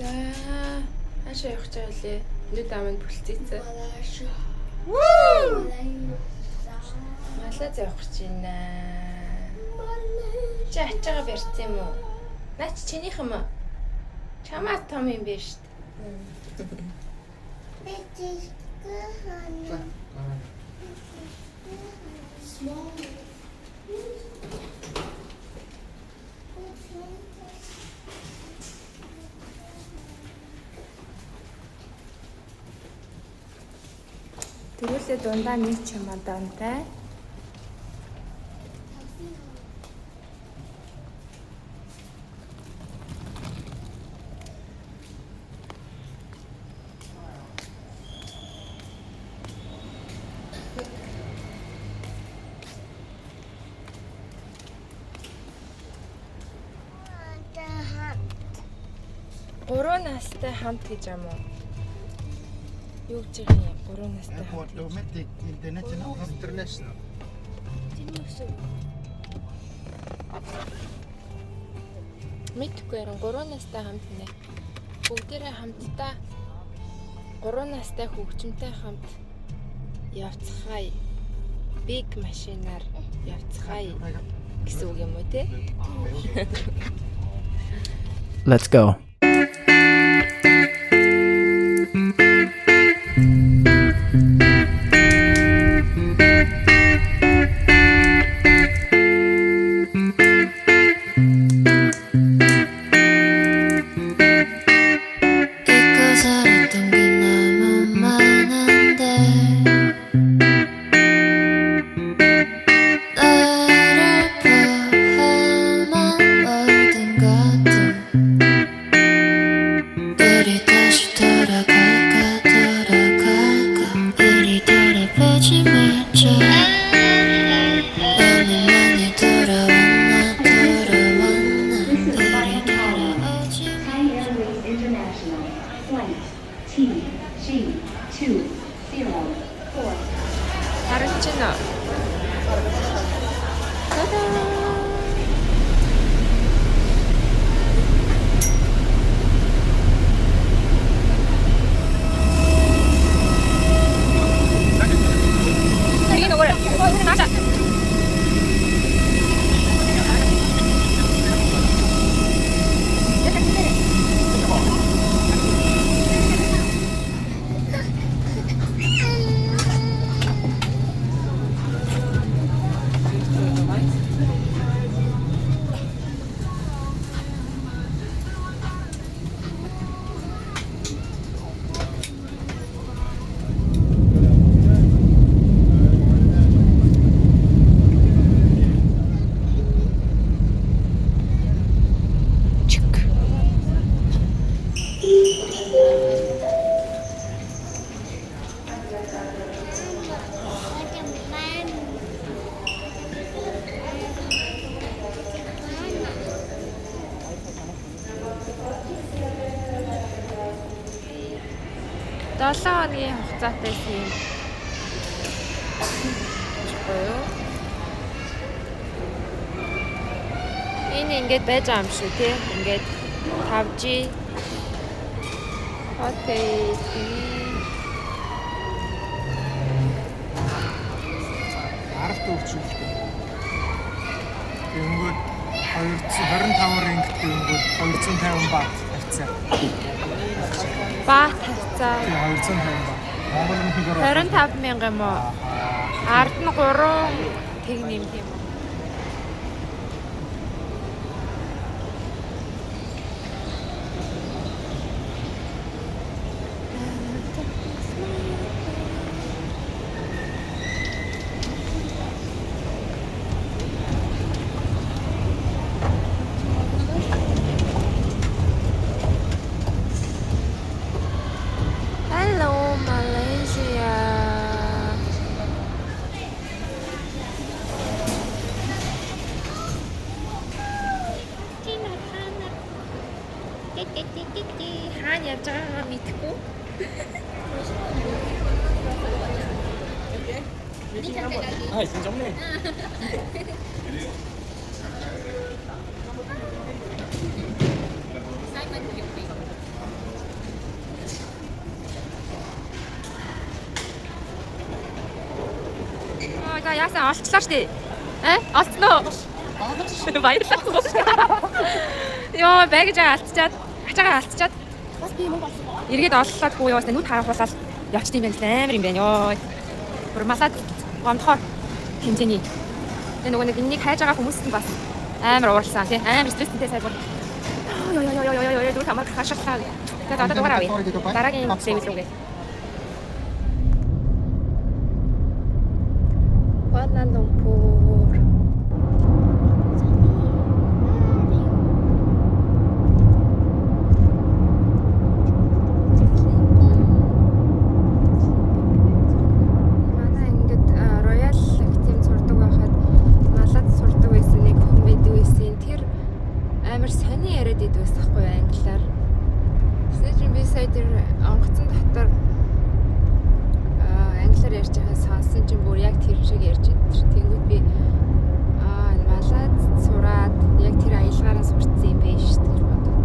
За хаашаа явах гэж байлээ. Нүд аманд бүлцээцээ. Малаз явах гэж байна. Чи ачаага барьсан юм уу? Наач чинийх юм уу? Чамаас том юм биш шүү дээ. Тэрүүлээ дундаа нэг чемодантай. Гурван настай хамт гэж юм уу? Юу гэж юм? Гурван настай хамт. Automatic international. Мэдгүй яран гурван настай хамт нэ. Бүгдээрээ хамтдаа гурван настай хөгжимтэй хамт явцгаая. Big машинаар явцгаая гэсэн үг юм уу те? Let's go. Харагчна. Долоо хоногийн хугацаатай юм. Гоё. Энэ ингээд байж байгаа юм шүү тий. Ингээд 5G хотел Арга төвчүүлдэг. Тэнгүүд 225 рингт тэнгүүд 250 бат тавьцаа. баат тавьцаа 250 бат. Монгол мөнгөөр 25,000 юм уу? Ард нь 3 тэг нэмт юм уу? Hello, Malaysia. Хаана явж байгаагаа мэдэхгүй. Hi, xin chào này. За яасан олчлаа штий. Олцсон уу? Баярлалаа. Йоо, багаж алдчихад, ачаагаа алдчихад. Бас би мөнгө олсон. Эргээд оллоодгүй яваас нүд харахуулаад явчихсан юм байна. Амар юм байна. Йоо. Бүр масаад гомдохоор хэмжээний. Тэгээ нөгөө нэг энийг хайж байгаа хүмүүс нь бас амар уурлсан тий. Амар стресстэй сай бүр. Йоо дүүр хамаар хашаалаа. Тэгээд одоо дугаар авъя. Дараагийн сэвэл үгээ. Kuala Lumpur. Манай ингээд Royal Active сурдаг байхад малад сурдаг байсан нэг хүн байдаг байсан. Тэр амар сони яриад идвэс тахгүй англиар. Тэгсэн би сая тэр онгоцон дотор англиар ярьж байгаа сонсон чинь бүр яг тэр шиг ярьж идэж. Тэнгүүд би малад сураад яг тэр аялгаараа сурцсан юм байна шүү дээ гэж бодов.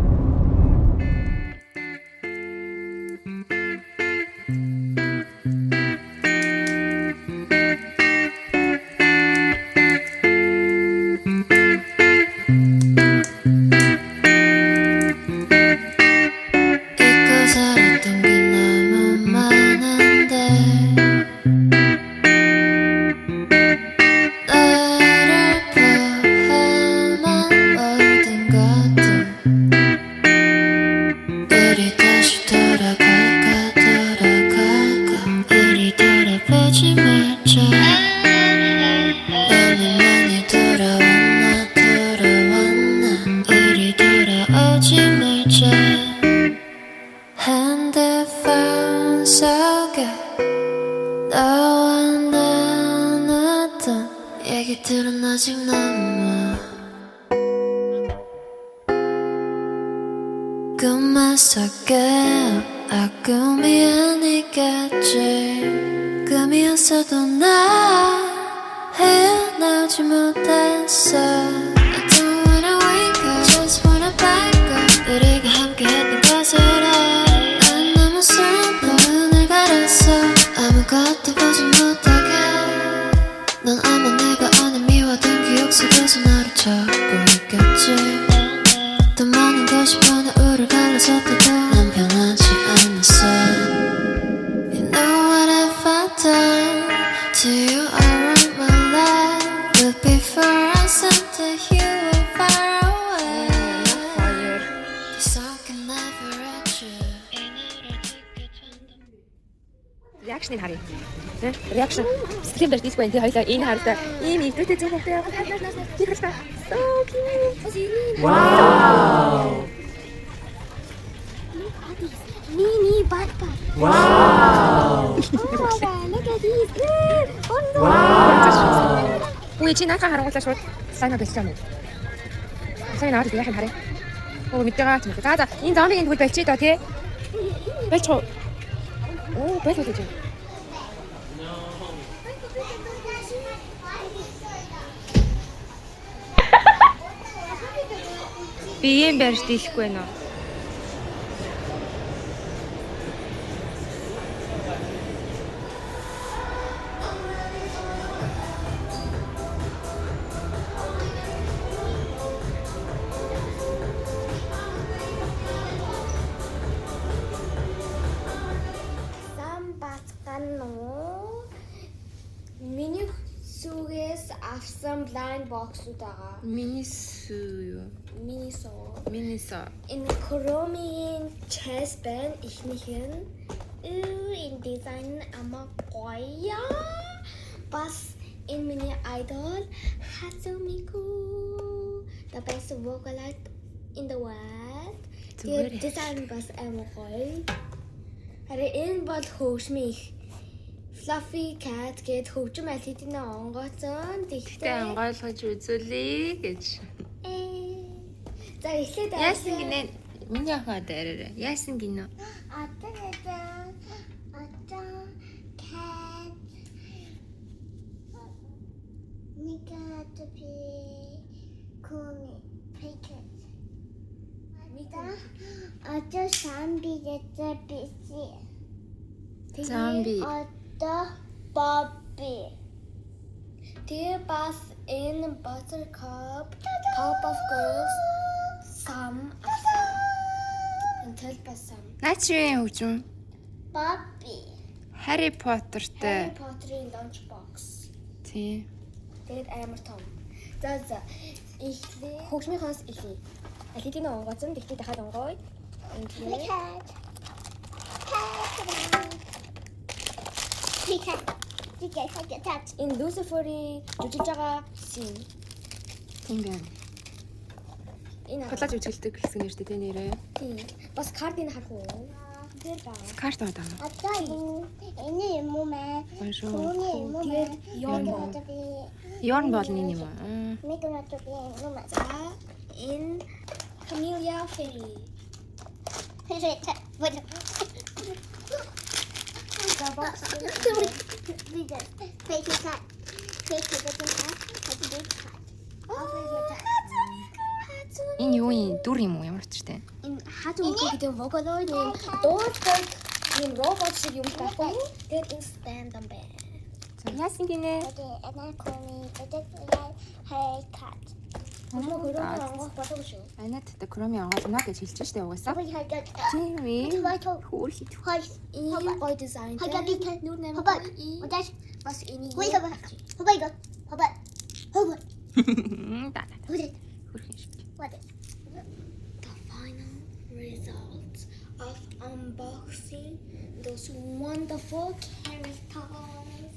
얘기들은 아직 남아 꿈만 속에 꿈이 아니겠지 꿈이었어도 나 헤어나오지 못했어 I don't wanna wake up just wanna back up 우리가 함께했던 것을 난 너무 슬퍼 눈을 가렸어 아무것도 보지 못하게 넌 아마 내가 아닌 미워둔 기억 속에서 나를 찾고 있겠지 더 많은 것이 변화우를 갈라섰다고 난 변하지 않았어 You know what have I done to you all of my life But before I sent to you were far away This I can never reach you Реакшныг харъя. Тэ? Реакшн. Стримдэр диско энэ хоёлаа энэ хараад ийм идэвхтэй зэнтэй явах. Тэр хэлбэ. So cute. Wow. Mini backpack. Wow. Look at this. Wow. Үгүй чи наахаа харангуулаа шууд сайнаа болчих юм уу? Сайн наад яах юм харъя. Оо мэдээ гаач мэдээ. За энэ зомбигийн тэгвэл болчих доо тий. Болчих. Оо болчих гэж. Би юм барьж дийлэхгүй нөө. Миний сүгээс авсан blind box-ууд байгаа. Минисүү юу? Минисо. Энэ Chrome-ийн chest байна. Ихнийх нь энэ дизайн ама гоё. Бас энэ миний idol Hatsumiko. The best vocalist in the world. Тэр дизайн бас ама гоё. Харин энэ бол хөвшмих. Fluffy cat гэд хөвчм аль хэдийн онгоцон Тэгтээ ангойлгож үзүүлээ гэж. За эхлээд Яасан гинэ? Миний ахаа дээрээ. Яасан гинэ? одоо cat Nika to be cool cricket. Одоо Sambi гэдэг бисий. Sambi. Одоо Bobby. Тэр бас энэ Buttercup Powerpuff Girls сам авсан. Энэ бас сам. Начрын хөгжим. Bobby. Harry Potter-тэй. Harry Potter-ийн lunchbox. Тийм. Тэгээд амар том. За эхлээ хөгжмийнхоос эхлэе. Алидийн онгоцон тэгтээ дахиад онгой. Big hat. Big hat. Big hat. Энэ Lucifer-ийн жүжиглж байгаа scene. Тийм байна. Энэ Коллаж үжилдэг гэсэн нэртэй тэ нэрээ. тийм. Бас картыг харах уу? Тэр баа. Карт аваад байгаа. Одоо энэ юм уу мэ? Башуу. Тэгээд Yorn бол. Yorn бол нэг юм уу? Мегонато би юм уу? За энэ Camellia Fairy. Хэрэт. Вот. За бокс. Big hat. Big hat. Энэ юу юм? Дүр юм уу? Ямар ч тийм. Энэ хатуу гэдэг Vocaloid юм дуурдаг юм робот шиг юм байхгүй. Тэгээд энэ stand up байна. Яасан гинэ? Анакоми haircut. Мөн хөрөөр онгох болов шүү. Анат та Chrome онгоолно гэж хэлж штэ угаасаа. Бабай haircut. Тийм ээ. Хөөе. Хөөрхий. Ийм гоё дизайн. Хагабит. Нүр нэмэр. Хабай. Удаж. Бас энэ Хөөе хабай. Хабай го. Хабай. Хабай. Да. Хөөе. Хөөрхий шүү. What? the final results of unboxing those wonderful characters.